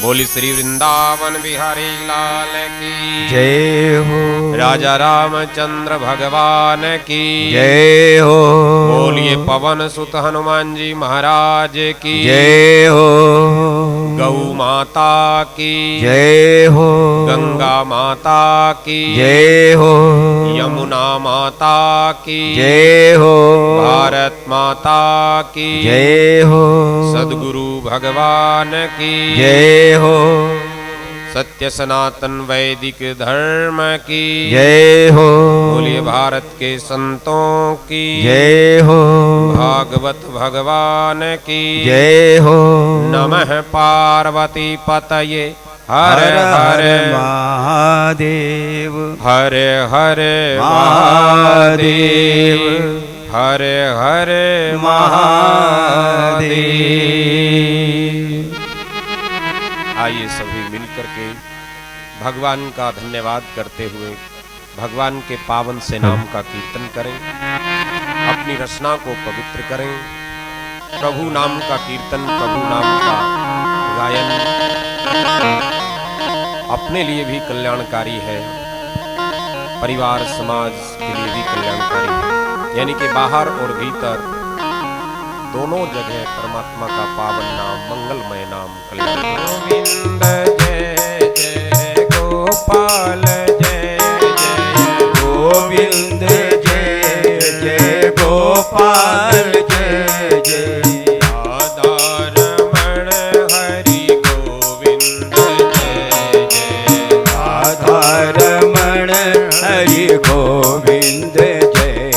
बोली श्री वृंदावन बिहारी लाल की जय हो। राजा रामचंद्र भगवान की जय हो। बोलिए पवन सुत हनुमान जी महाराज की जय हो। गौ माता की जय हो। गंगा माता की जय हो। यमुना माता की जय हो। भारत माता की जय हो। सद्गुरु भगवान की जय हो। सत्य सनातन वैदिक धर्म की जय हो। बोलिए भारत के संतों की जय हो। भागवत भगवान की जय हो। नमः पार्वती पतये हर हर महादेव। हर हर महादेव। हर हर महादेव। आइए सभी मिलकर के भगवान का धन्यवाद करते हुए भगवान के पावन से नाम का कीर्तन करें, अपनी रचना को पवित्र करें। प्रभु नाम का कीर्तन, प्रभु नाम का गायन अपने लिए भी कल्याणकारी है, परिवार समाज के लिए भी कल्याणकारी है। यानी कि बाहर और भीतर दोनों जगह परमात्मा का पावन नाम, मंगलमय नाम कल्याण। गोविंद जय जय गोपाल जय जय गोविंद जय जय गोपाल जय जय राधा रमण हरि गोविंद जय जय राधा रमण हरि गोविंद जय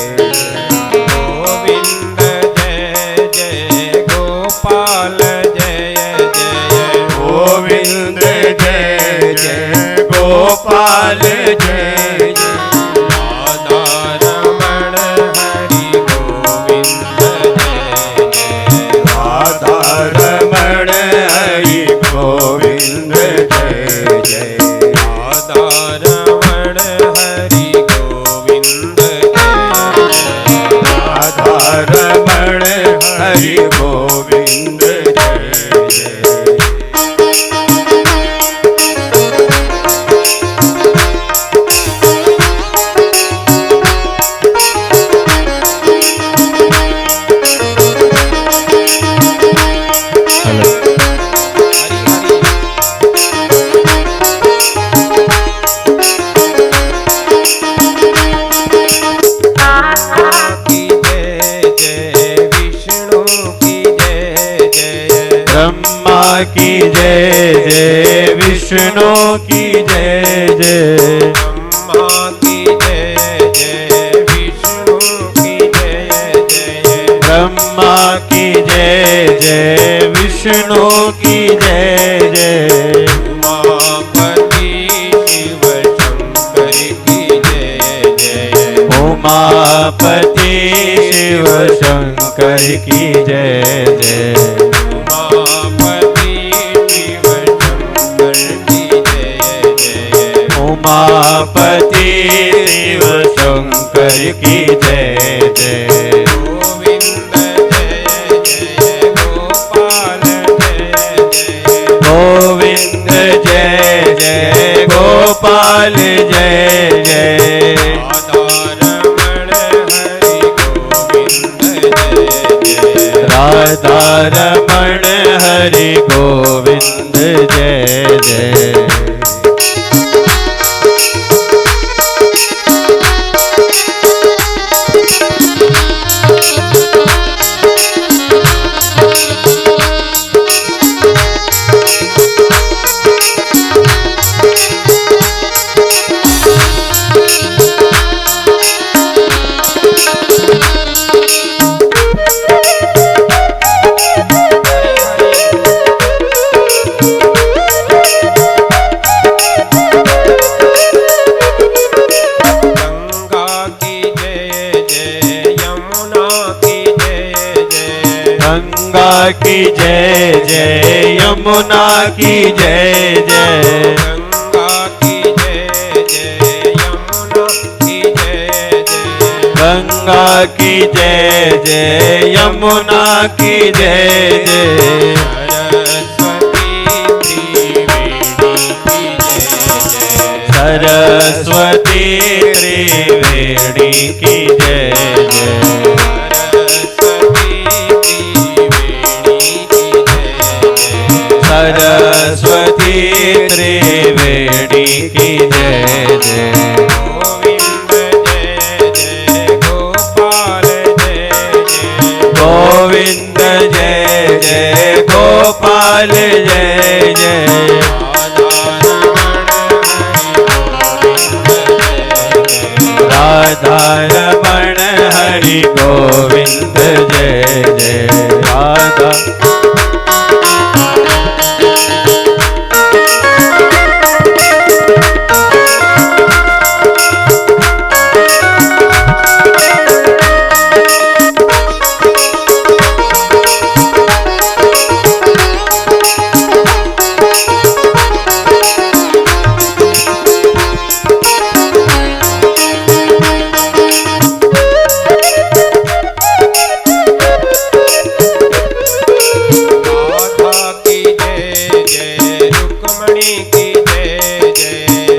गोविंद जय जय गोपाल जय जय गोविंद जय जय गोपाल जय जय राधा रमण हरि गोविंद जय जय राधा रमण हरि गोविंद जय जय राधा रमण हरि गोविंद जय जय राधा रमण हरि गोविंद जय जय की जय जय विष्णु की जय जय ब्रह्मा की जय जय विष्णु की जय जय ब्रह्मा की जय जय विष्णु की जय जय ब्रह्मा की जय जय विष्णु की जय जय उमापति शिव शंकर की जय जय उमापति शिव शंकर की जय जय गोविंद जय जय गोपाल जय जय राधा रमण हरि गोविंद जय जय गंगा की जय जय यमुना की जय जय गंगा की जय जय यमुना की जय जय त्रिवेणी की जय जय। सरस्वती त्रिवेणी की जय जय। गोविंद जय जय गोपाल जय जय। राधा रमण हरि गोविंद जय जय। राधा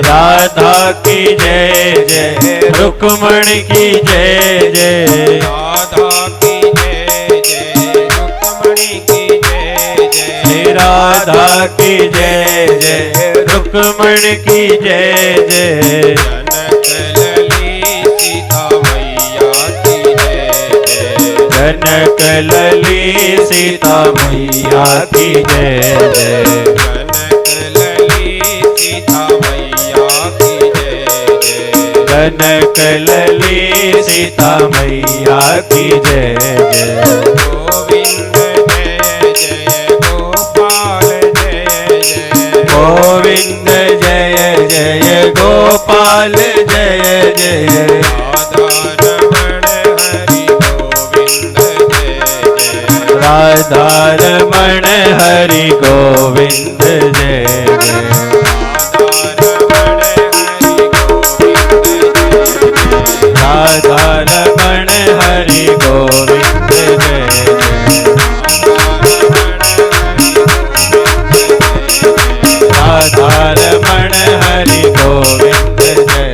राधा की जय जय रुक्मणी की जय जय। राधा की जय जय रुक्मणी की जय जय। राधा की जय जय रुक्मणी की जय जय। जनक लली सीता मैया की जय जय। जनक लली सीता मैया की जय जय। गोविंद जय जय गोपाल जय जय। राधा रमण हरि गोविंद जय जय। राधा रमण हरि गोविंद जय जय। राधा रमण हरि गोविंद जय जय।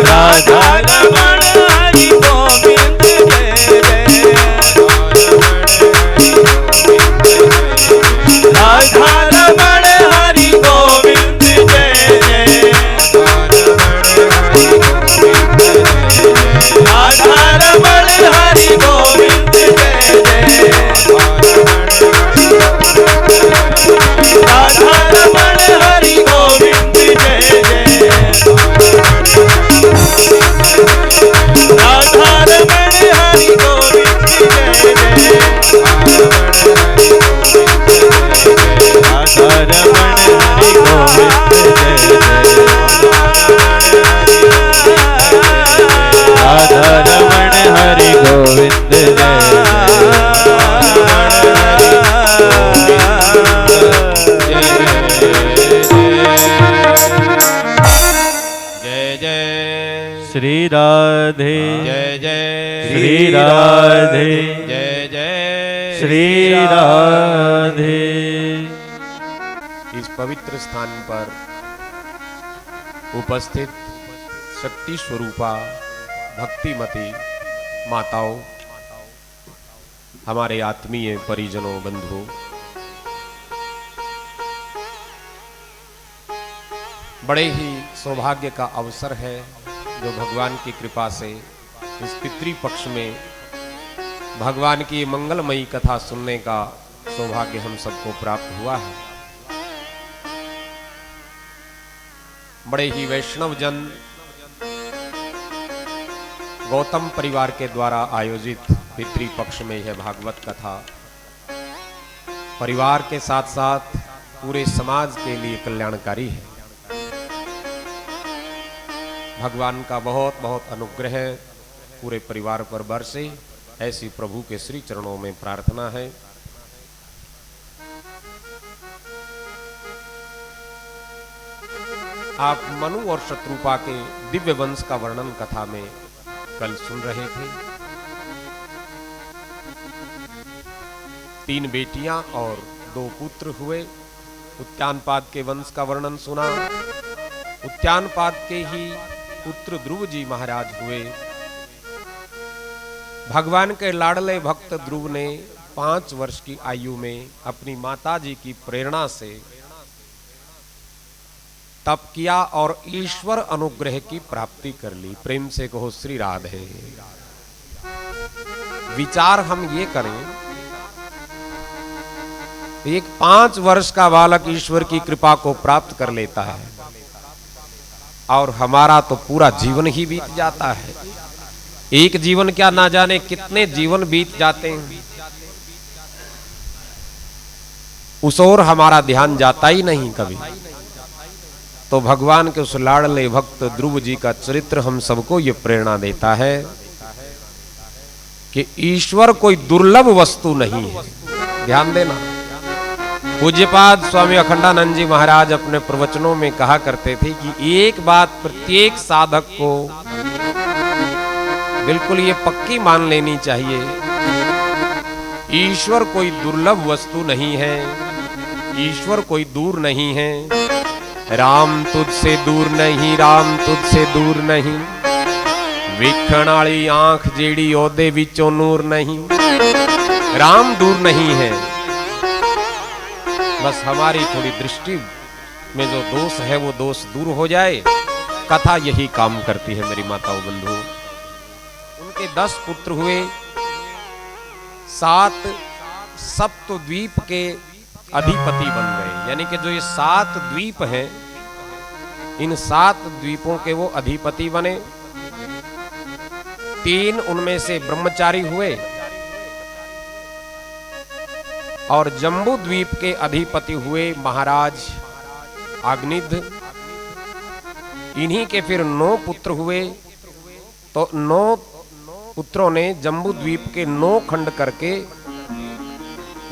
राधा रमण हरि गोविंद जय जय। राधा रमण हरि गोविंद जय जय। राधा रमण हरि गोविंद जय जय। राधा रमण हरि गोविंद जय जय। राधा रमण हरि गोविंद जय जय। राधा रमण हरि गोविंद जय जय। राधा रमण हरि गोविंद जय जय। श्री राधे जय जय। श्री राधे जय जय श्री राधे। इस पवित्र स्थान पर उपस्थित शक्ति स्वरूपा भक्तिमती माताओं, हमारे आत्मीय परिजनों, बंधुओं, बड़े ही सौभाग्य का अवसर है जो भगवान की कृपा से इस पितृ पक्ष में भगवान की मंगलमयी कथा सुनने का सौभाग्य हम सबको प्राप्त हुआ है। बड़े ही वैष्णव जन गौतम परिवार के द्वारा आयोजित पितृ पक्ष में यह भागवत कथा परिवार के साथ साथ पूरे समाज के लिए कल्याणकारी है। भगवान का बहुत बहुत अनुग्रह पूरे परिवार पर बरसे, ऐसी प्रभु के श्री चरणों में प्रार्थना है। आप मनु और शत्रुपा के दिव्य वंश का वर्णन कथा में कल सुन रहे थे। 3 बेटियां और 2 पुत्र हुए। उत्तानपाद के वंश का वर्णन सुना। उत्तानपाद के ही पुत्र ध्रुव जी महाराज हुए। भगवान के लाडले भक्त ध्रुव ने 5 वर्ष की आयु में अपनी माता जी की प्रेरणा से तप किया और ईश्वर अनुग्रह की प्राप्ति कर ली। प्रेम से कहो श्री राधे। विचार हम ये करें, एक 5 वर्ष का बालक ईश्वर की कृपा को प्राप्त कर लेता है और हमारा तो पूरा जीवन ही बीत जाता है। एक जीवन क्या, ना जाने कितने जीवन बीत जाते हैं, उस ओर हमारा ध्यान जाता ही नहीं कभी। तो भगवान के उस लाडले भक्त ध्रुव जी का चरित्र हम सबको ये प्रेरणा देता है कि ईश्वर कोई दुर्लभ वस्तु नहीं है। ध्यान देना, पूज्यपाद स्वामी अखंडानंद जी महाराज अपने प्रवचनों में कहा करते थे कि एक बात प्रत्येक साधक को बिल्कुल ये पक्की मान लेनी चाहिए, ईश्वर कोई दुर्लभ वस्तु नहीं है, ईश्वर कोई दूर नहीं है। राम तुझसे दूर नहीं, राम तुझसे दूर नहीं, वेखण वाली आंख जेड़ी ओदे विचों नूर नहीं। राम दूर नहीं है, बस हमारी थोड़ी दृष्टि में जो दोष है वो दोष दूर हो जाए। कथा यही काम करती है मेरी माताओं बंधुओं। उनके 10 पुत्र हुए, 7 सप्तद्वीप के अधिपति बन गए। यानी कि जो ये 7 द्वीप हैं, इन 7 द्वीपों के वो अधिपति बने। 3 उनमें से ब्रह्मचारी हुए और जम्बू द्वीप के अधिपति हुए महाराज अग्निध्र। इन्हीं के फिर 9 पुत्र हुए। तो 9 पुत्रों ने जम्बू द्वीप के 9 खंड करके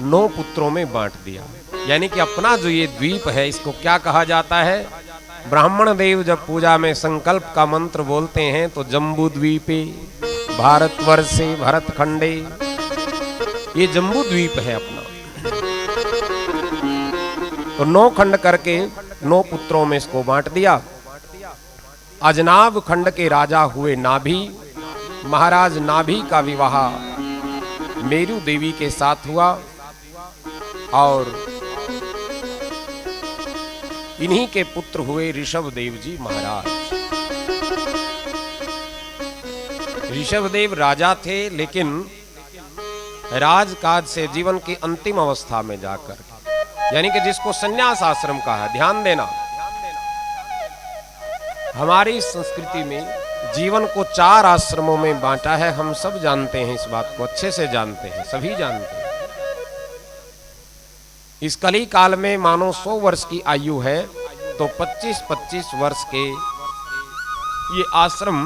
9 पुत्रों में बांट दिया। यानी कि अपना जो ये द्वीप है, इसको क्या कहा जाता है? ब्राह्मण देव जब पूजा में संकल्प का मंत्र बोलते हैं तो जम्बू द्वीपे भारतवर्षे भरतखंडे, ये जम्बू द्वीप है अपना। तो 9 खंड करके 9 पुत्रों में इसको बांट दिया। अजनाब खंड के राजा हुए नाभि। महाराज नाभि का विवाह मेरु देवी के साथ हुआ और इन्हीं के पुत्र हुए ऋषभ देव जी महाराज। ऋषभ देव राजा थे, लेकिन राजकाज से जीवन की अंतिम अवस्था में जाकर, यानी कि जिसको संन्यास आश्रम कहा है। ध्यान देना, हमारी संस्कृति में जीवन को 4 आश्रमों में बांटा है। हम सब जानते हैं, इस बात को अच्छे से जानते हैं, सभी जानते हैं। इस कली काल में मानो 100 वर्ष की आयु है तो 25-25 वर्ष के ये आश्रम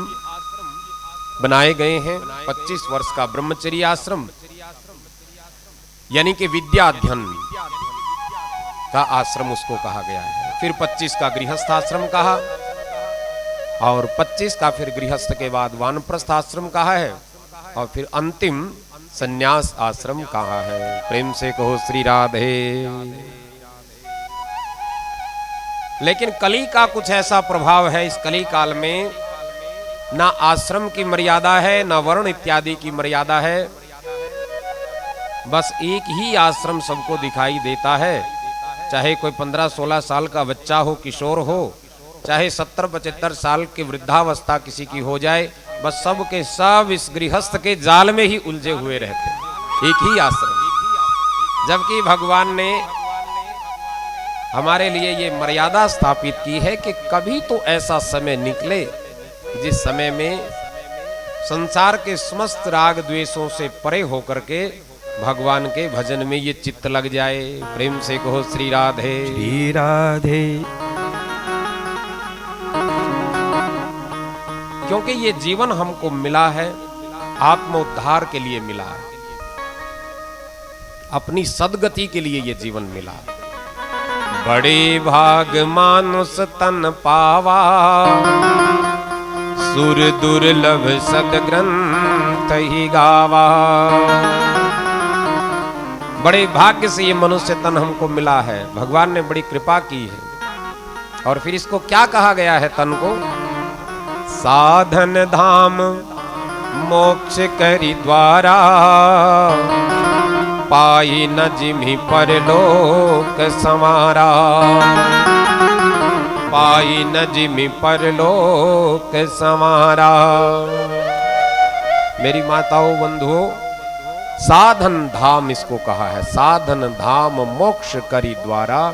बनाए गए हैं। 25 वर्ष का ब्रह्मचर्य आश्रम यानी कि विद्या अध्ययन का आश्रम उसको कहा गया है। फिर 25 का गृहस्थ आश्रम कहा और 25 का फिर गृहस्थ के बाद वानप्रस्थ आश्रम कहा है और फिर अंतिम संन्यास आश्रम कहा है। प्रेम से कहो श्री राधे। लेकिन कली का कुछ ऐसा प्रभाव है, इस कली काल में ना आश्रम की मर्यादा है, ना वर्ण इत्यादि की मर्यादा है। बस एक ही आश्रम सबको दिखाई देता है, चाहे कोई 15-16 साल का बच्चा हो, किशोर हो, चाहे 70-75 साल की वृद्धावस्था किसी की हो जाए, बस सब के सब इस गृहस्थ के जाल में ही उलझे हुए रहते। एक ही आश्रम, जबकि भगवान ने हमारे लिए ये मर्यादा स्थापित की है कि कभी तो ऐसा समय निकले जिस समय में संसार के समस्त राग द्वेषों से परे होकर के भगवान के भजन में ये चित्त लग जाए। प्रेम से कहो श्री राधे। श्री राधे। क्योंकि ये जीवन हमको मिला है आत्मोद्धार के लिए मिला है, अपनी सदगति के लिए ये जीवन मिला है। बड़े भाग मानुष तन पावा, सुर दुर्लभ सद ग्रंथ ही गावा। बड़े भाग्य से ये मनुष्य तन हमको मिला है, भगवान ने बड़ी कृपा की है। और फिर इसको क्या कहा गया है तन को? साधन धाम मोक्ष करी द्वारा, पाई न जिमि परलोक समारा, पाई न जिमि परलोक समारा। मेरी माताओं बंधुओं, साधन धाम इसको कहा है। साधन धाम मोक्ष करी द्वारा,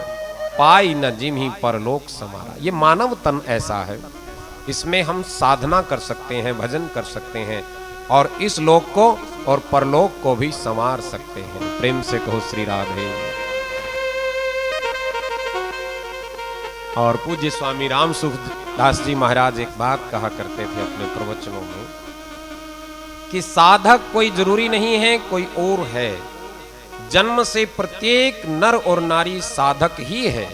पाई न जिमि परलोक समारा। ये मानव तन ऐसा है, इसमें हम साधना कर सकते हैं, भजन कर सकते हैं और इस लोक को और परलोक को भी संवार सकते हैं। प्रेम से कहो श्री राधे। और पूज्य स्वामी राम सुखदास जी महाराज एक बात कहा करते थे अपने प्रवचनों में कि साधक कोई जरूरी नहीं है, कोई और है। जन्म से प्रत्येक नर और नारी साधक ही है।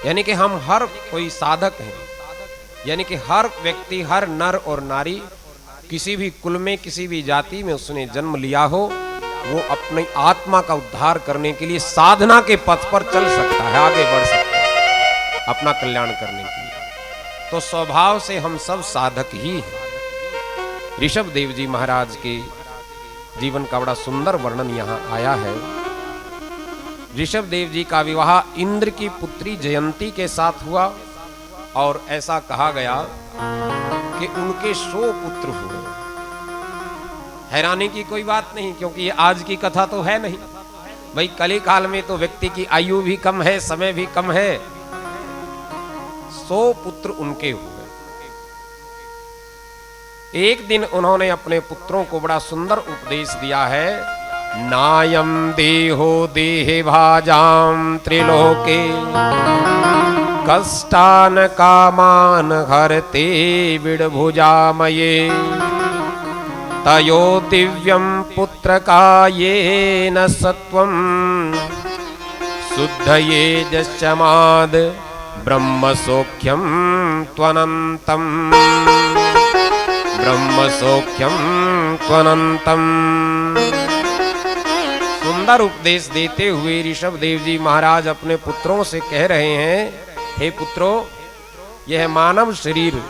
यानी कि हम हर कोई साधक हैं। यानी कि हर व्यक्ति, हर नर और नारी किसी भी कुल में, किसी भी जाति में उसने जन्म लिया हो, वो अपनी आत्मा का उद्धार करने के लिए साधना के पथ पर चल सकता है, आगे बढ़ सकता है अपना कल्याण करने के लिए। तो स्वभाव से हम सब साधक ही हैं। ऋषभ देव जी महाराज के जीवन का बड़ा सुंदर वर्णन यहाँ आया है। ऋषभ देव जी का विवाह इंद्र की पुत्री जयंती के साथ हुआ और ऐसा कहा गया कि उनके 100 पुत्र हुए। हैरानी की कोई बात नहीं, क्योंकि ये आज की कथा तो है नहीं भाई। कली काल में तो व्यक्ति की आयु भी कम है, समय भी कम है। 100 पुत्र उनके हुए। एक दिन उन्होंने अपने पुत्रों को बड़ा सुंदर उपदेश दिया है। नायम देहो देहे भाजाम त्रिलोके, कष्टान कामान हरते विडभुजामये, तयो दिव्यम पुत्र कायेन सत्वम, शुद्धये जश्चमाद ब्रह्म सौख्यम त्वनंतम, ब्रह्म सौख्यम त्वनंतम। सुंदर उपदेश देते हुए ऋषभ देव जी महाराज अपने पुत्रों से कह रहे हैं, हे पुत्रों, यह मानव शरीर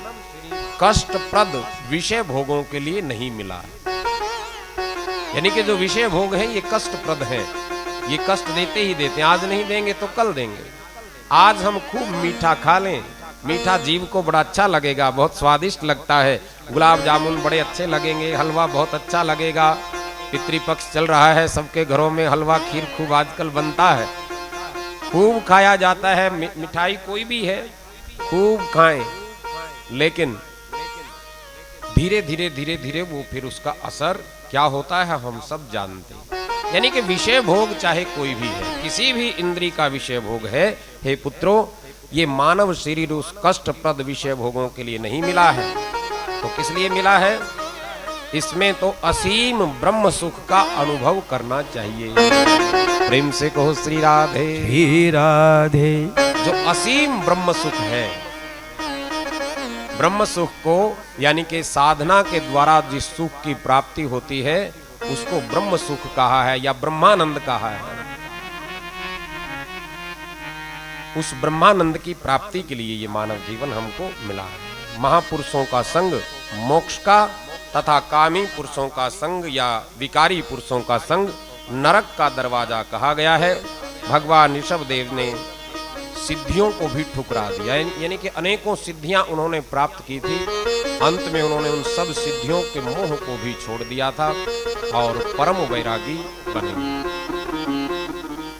कष्टप्रद विषय भोगों के लिए नहीं मिला। यानी कि जो विषय भोग हैं ये कष्टप्रद हैं, ये कष्ट देते ही देते, आज नहीं देंगे तो कल देंगे। आज हम खूब मीठा खा लें, मीठा जीव को बड़ा अच्छा लगेगा, बहुत स्वादिष्ट लगता है। गुलाब जामुन बड़े अच्छे लगेंगे, हलवा बहुत अच्छा लगेगा। पितृपक्ष चल रहा है, सबके घरों में हलवा खीर खूब आजकल बनता है, खूब खाया जाता है। मिठाई कोई भी है खूब खाएं, लेकिन धीरे धीरे धीरे धीरे वो फिर उसका असर क्या होता है हम सब जानते हैं। यानी कि विषय भोग चाहे कोई भी है, किसी भी इंद्री का विषय भोग है, हे पुत्रों, ये मानव शरीर उस कष्टप्रद विषय भोगों के लिए नहीं मिला है। तो किस लिए मिला है? इसमें तो असीम ब्रह्म सुख का अनुभव करना चाहिए। प्रेम से कहो श्री राधे। श्री राधे। जो असीम ब्रह्म सुख है, ब्रह्म सुख को यानी कि साधना के द्वारा जिस सुख की प्राप्ति होती है उसको ब्रह्म सुख कहा है या ब्रह्मानंद कहा है। उस ब्रह्मानंद की प्राप्ति के लिए ये मानव जीवन हमको मिला है। महापुरुषों का संग मोक्ष का तथा कामी पुरुषों का संग या विकारी पुरुषों का संग नरक का दरवाजा कहा गया है। भगवान ऋषभ देव ने सिद्धियों को भी ठुकरा दिया, यानी कि अनेकों सिद्धियां उन्होंने प्राप्त की थी, अंत में उन्होंने उन सब सिद्धियों के मोह को भी छोड़ दिया था और परम वैरागी बने।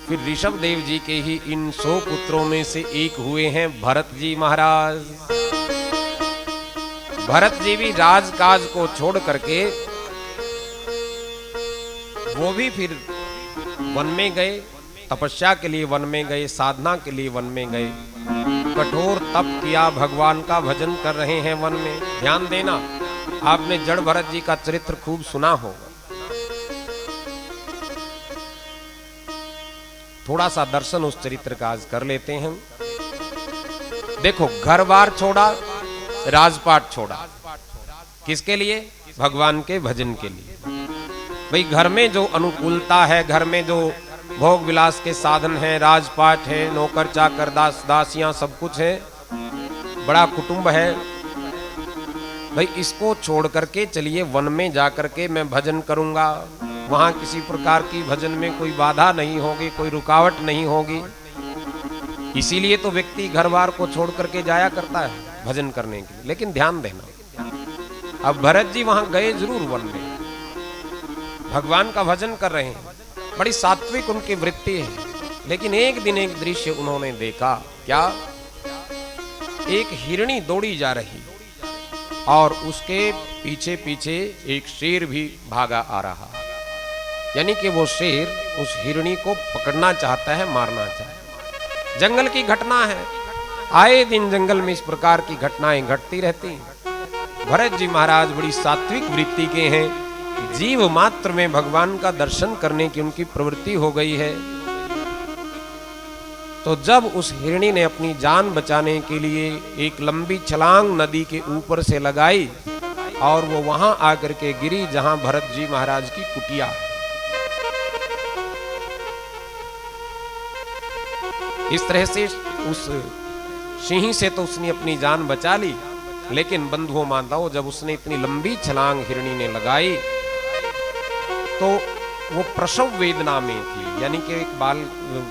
फिर ऋषभ देव जी के ही इन 100 पुत्रों में से एक हुए हैं भरत जी महाराज। भरत जी भी राजकाज को छोड़ करके वो भी फिर वन में गए, तपस्या के लिए वन में गए, साधना के लिए वन में गए, कठोर तप किया, भगवान का भजन कर रहे हैं वन में। ध्यान देना, आपने जड़ भरत जी का चरित्र खूब सुना होगा। थोड़ा सा दर्शन उस चरित्र का आज कर लेते हैं। देखो, घर बार छोड़ा, राजपाट छोड़ा, किसके लिए? भगवान के भजन के लिए। भाई घर में जो अनुकूलता है, घर में जो भोग विलास के साधन है, राजपाट है, नौकर चाकर दास दासियां सब कुछ है, बड़ा कुटुंब है, भाई इसको छोड़ करके चलिए वन में जाकर के मैं भजन करूंगा, वहां किसी प्रकार की भजन में कोई बाधा नहीं होगी, कोई रुकावट नहीं होगी। इसीलिए तो व्यक्ति घर बार को छोड़ करके जाया करता है भजन करने के लिए। लेकिन ध्यान देना, अब भरत जी वहां गए जरूर वन में, भगवान का भजन कर रहे हैं, बड़ी सात्विक उनकी वृत्ति है। लेकिन एक दिन एक दृश्य उन्होंने देखा, क्या? एक हिरणी दौड़ी जा रही और उसके पीछे पीछे एक शेर भी भागा आ रहा, यानी कि वो शेर उस हिरणी को पकड़ना चाहता है, मारना चाहता है। जंगल की घटना है, आए दिन जंगल में इस प्रकार की घटनाएं घटती रहती हैं। भरत जी महाराज बड़ी सात्विक वृत्ति के हैं, जीव मात्र में भगवान का दर्शन करने की उनकी प्रवृत्ति हो गई है। तो जब उस हिरणी ने अपनी जान बचाने के लिए एक लंबी छलांग नदी के ऊपर से लगाई और वो वहां आकर के गिरी जहां भरत जी महाराज की कुटिया है। इस तरह से उस सिंह से तो उसने अपनी जान बचा ली, लेकिन बंधुओं माताओं, जब उसने इतनी लंबी छलांग हिरणी ने लगाई तो वो प्रसव वेदना में थी, यानी कि एक बाल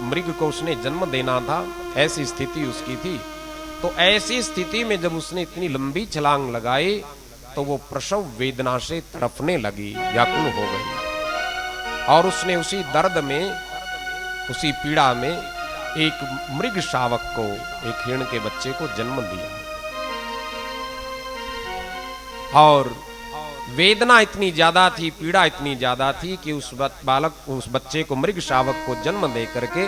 मृग को उसने जन्म देना था, ऐसी स्थिति उसकी थी। तो ऐसी स्थिति में जब उसने इतनी लंबी छलांग लगाई तो वो प्रसव वेदना से तड़पने लगी, व्याकुल हो गई, और उसने उसी दर्द में, उसी पीड़ा में एक मृग शावक को, एक हिरण के बच्चे को जन्म दिया। और वेदना इतनी ज्यादा थी, पीड़ा इतनी ज्यादा थी कि उस बालक, उस बच्चे को, मृग शावक को जन्म दे करके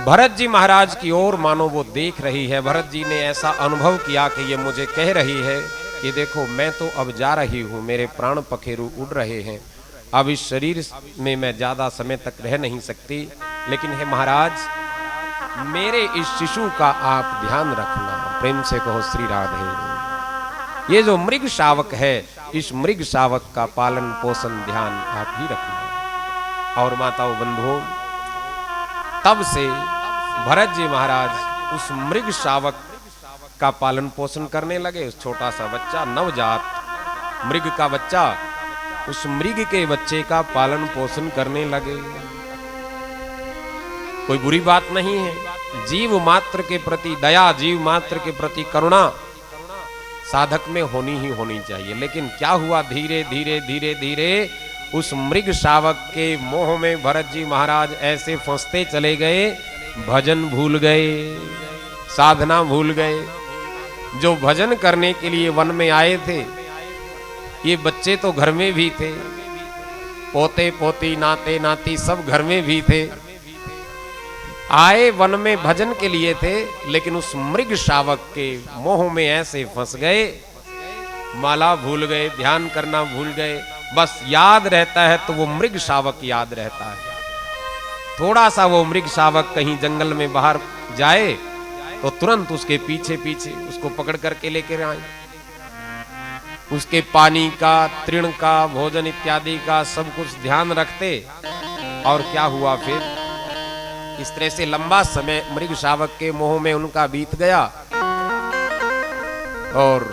भरत जी महाराज की ओर मानो वो देख रही है। भरत जी ने ऐसा अनुभव किया कि ये मुझे कह रही है कि देखो मैं तो अब जा रही हूं, मेरे प्राण पखेरु उड़ रहे हैं, अब इस शरीर में मैं ज्यादा समय तक रह नहीं सकती, लेकिन हे महाराज मेरे इस शिशु का आप ध्यान रखना। प्रेम से कहो श्री राधे। ये जो मृग शावक है, इस मृग शावक का पालन पोषण ध्यान आप ही रखना। और माताओं बंधुओं, तब से भरत जी महाराज उस मृग शावक का पालन पोषण करने लगे। उस छोटा सा बच्चा, नवजात मृग का बच्चा, उस मृग के बच्चे का पालन पोषण करने लगे। कोई बुरी बात नहीं है, जीव मात्र के प्रति दया, जीव मात्र के प्रति करुणा साधक में होनी ही होनी चाहिए। लेकिन क्या हुआ, धीरे धीरे धीरे धीरे उस मृग शावक के मोह में भरत जी महाराज ऐसे फंसते चले गए, भजन भूल गए, साधना भूल गए। जो भजन करने के लिए वन में आए थे, ये बच्चे तो घर में भी थे, पोते पोती नाते नाती सब घर में भी थे, आए वन में भजन के लिए थे, लेकिन उस मृग शावक के मोह में ऐसे फंस गए, माला भूल गए, ध्यान करना भूल गए। बस याद रहता है तो वो मृग शावक याद रहता है। थोड़ा सा वो मृग शावक कहीं जंगल में बाहर जाए तो तुरंत उसके पीछे पीछे उसको पकड़ करके लेकर आए, उसके पानी का, तृण का, भोजन इत्यादि का सब कुछ ध्यान रखते। और क्या हुआ फिर, इस तरह से लंबा समय मृग शावक के मोह में उनका बीत गया। और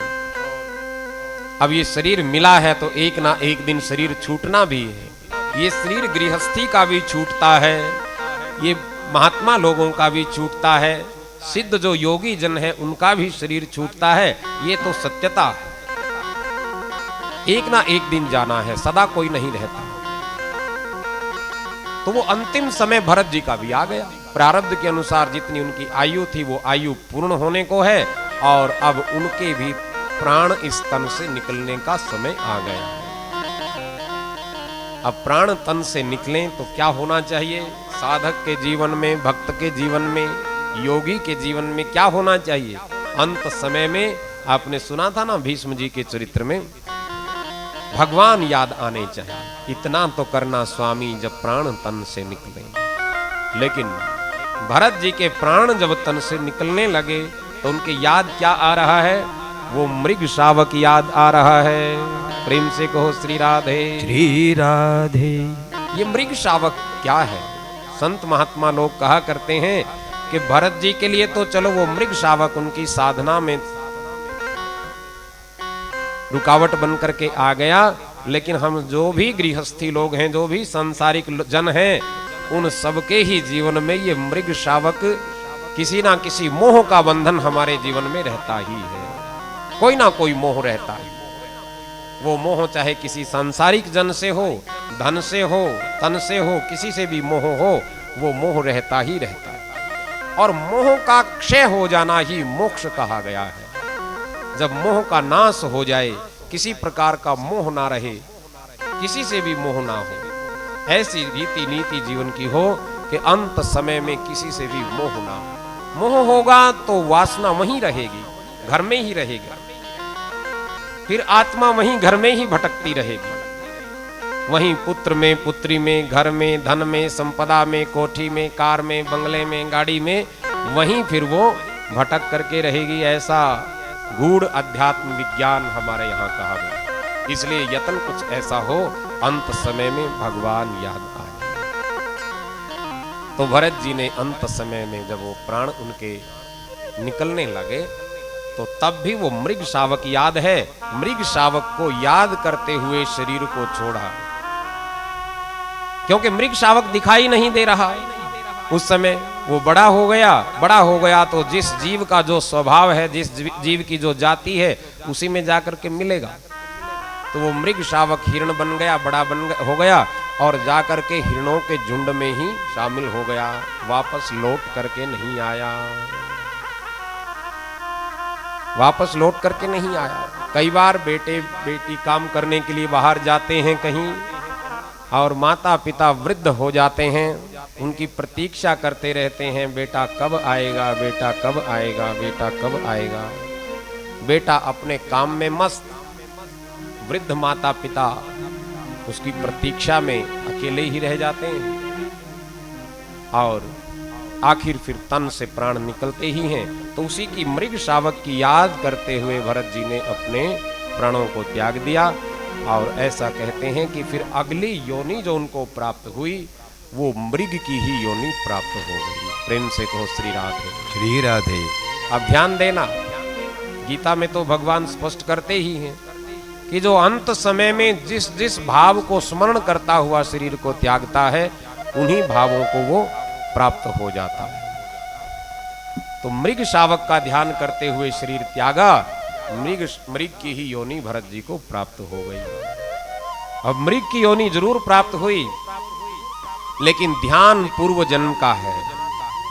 अब ये शरीर मिला है तो एक ना एक दिन शरीर छूटना भी है। ये शरीर गृहस्थी का भी छूटता है, ये महात्मा लोगों का भी छूटता है, सिद्ध जो योगी जन है उनका भी शरीर छूटता है। ये तो सत्यता है, एक ना एक दिन जाना है, सदा कोई नहीं रहता। तो वो अंतिम समय भरत जी का भी आ गया। प्रारब्ध के अनुसार जितनी उनकी आयु थी वो आयु पूर्ण होने को है, और अब उनके भी प्राण इस तन से निकलने का समय आ गया है। अब प्राण तन से निकलें तो क्या होना चाहिए? साधक के जीवन में, भक्त के जीवन में, योगी के जीवन में क्या होना चाहिए? अंत समय में आपने सुना था ना भीष्म जी के चरित्र में, भगवान याद आने चाहिए। इतना तो करना स्वामी जब प्राण तन से निकले। लेकिन भरत जी के प्राण जब तन से निकलने लगे तो उनके याद क्या आ रहा है? वो मृग शावक याद आ रहा है। प्रेम से कहो श्री राधे। श्री राधे। ये मृग शावक क्या है? संत महात्मा लोग कहा करते हैं कि भरत जी के लिए तो चलो वो मृग शावक उनकी साधना में रुकावट बन करके आ गया, लेकिन हम जो भी गृहस्थी लोग हैं, जो भी सांसारिक जन हैं, उन सबके ही जीवन में ये मृग शावक किसी ना किसी मोह का बंधन हमारे जीवन में रहता ही है। कोई ना कोई मोह रहता है। वो मोह चाहे किसी सांसारिक जन से हो, धन से हो, तन से हो, किसी से भी मोह हो, वो मोह रहता ही रहता है। और मोह का क्षय हो जाना ही मोक्ष कहा गया है। जब मोह का नाश हो जाए, किसी प्रकार का मोह ना रहे, किसी से भी मोह ना हो, ऐसी रीति नीति जीवन की हो कि अंत समय में किसी से भी मोह ना हो। मोह होगा तो वासना वहीं रहेगी, घर में ही रहेगी, फिर आत्मा वहीं घर में ही भटकती रहेगी। वहीं पुत्र में, पुत्री में, घर में, धन में, संपदा में, कोठी में, कार में, बंगले में, गाड़ी में, वहीं फिर वो भटक करके रहेगी। ऐसा गूढ़ अध्यात्म विज्ञान हमारे यहाँ कहा गया। इसलिए यत्न कुछ ऐसा हो, अंत समय में भगवान याद आए। तो भरत जी ने अंत समय में जब वो प्राण उनके निकलने लगे, तो तब भी वो मृग शावक याद है। मृग शावक को याद करते हुए शरीर को छोड़ा, क्योंकि मृग शावक दिखाई नहीं दे रहा उस समय। वो बड़ा हो गया, बड़ा हो गया तो जिस जीव का जो स्वभाव है, जिस जीव की जो जाति है, उसी में जाकर के मिलेगा। तो वो मृग शावक हिरण बन गया, बड़ा हो गया, और जाकर के हिरणों के झुंड में ही शामिल हो गया। वापस लौट करके नहीं आया, वापस लौट करके नहीं आया। कई बार बेटे बेटी काम करने के लिए बाहर जाते हैं कहीं, और माता पिता वृद्ध हो जाते हैं, उनकी प्रतीक्षा करते रहते हैं, बेटा कब आएगा, बेटा कब आएगा, बेटा कब आएगा। बेटा अपने काम में मस्त, वृद्ध माता पिता उसकी प्रतीक्षा में अकेले ही रह जाते हैं, और आखिर फिर तन से प्राण निकलते ही हैं। तो उसी की मृग शावक की याद करते हुए भरत जी ने अपने प्राणों को त्याग दिया। और ऐसा कहते हैं कि फिर अगली योनि जो उनको प्राप्त हुई, वो मृग की ही योनि प्राप्त हो गई। प्रेम से कहो श्री राधे। श्री राधे। अब ध्यान देना, गीता में तो भगवान स्पष्ट करते ही हैं कि जो अंत समय में जिस जिस भाव को स्मरण करता हुआ शरीर को त्यागता है, उन्हीं भावों को वो प्राप्त हो जाता है। तो मृग शावक का ध्यान करते हुए शरीर त्यागा, मृग की ही योनि भरत जी को प्राप्त हो गई। अब मृग की योनि जरूर प्राप्त हुई, लेकिन ध्यान पूर्व जन्म का है।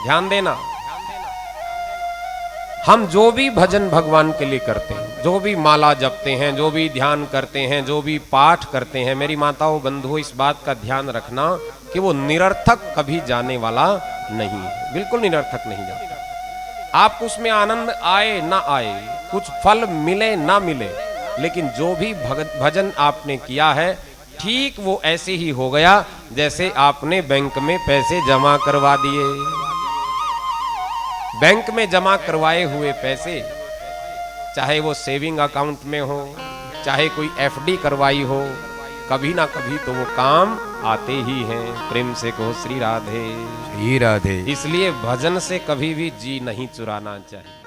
ध्यान देना, हम जो भी भजन भगवान के लिए करते हैं, जो भी माला जपते हैं, जो भी ध्यान करते हैं, जो भी पाठ करते हैं, मेरी माताओं बंधुओं, इस बात का ध्यान रखना कि वो निरर्थक कभी जाने वाला नहीं है। बिल्कुल निरर्थक नहीं जाता। आपको उसमें आनंद आए ना आए, कुछ फल मिले ना मिले, लेकिन जो भी भजन आपने किया है, ठीक वो ऐसे ही हो गया जैसे आपने बैंक में पैसे जमा करवा दिए। बैंक में जमा करवाए हुए पैसे, चाहे वो सेविंग अकाउंट में हो, चाहे कोई एफडी करवाई हो, कभी ना कभी तो वो काम आते ही हैं। प्रेम से कहो श्री राधे। श्री राधे। इसलिए भजन से कभी भी जी नहीं चुराना चाहिए।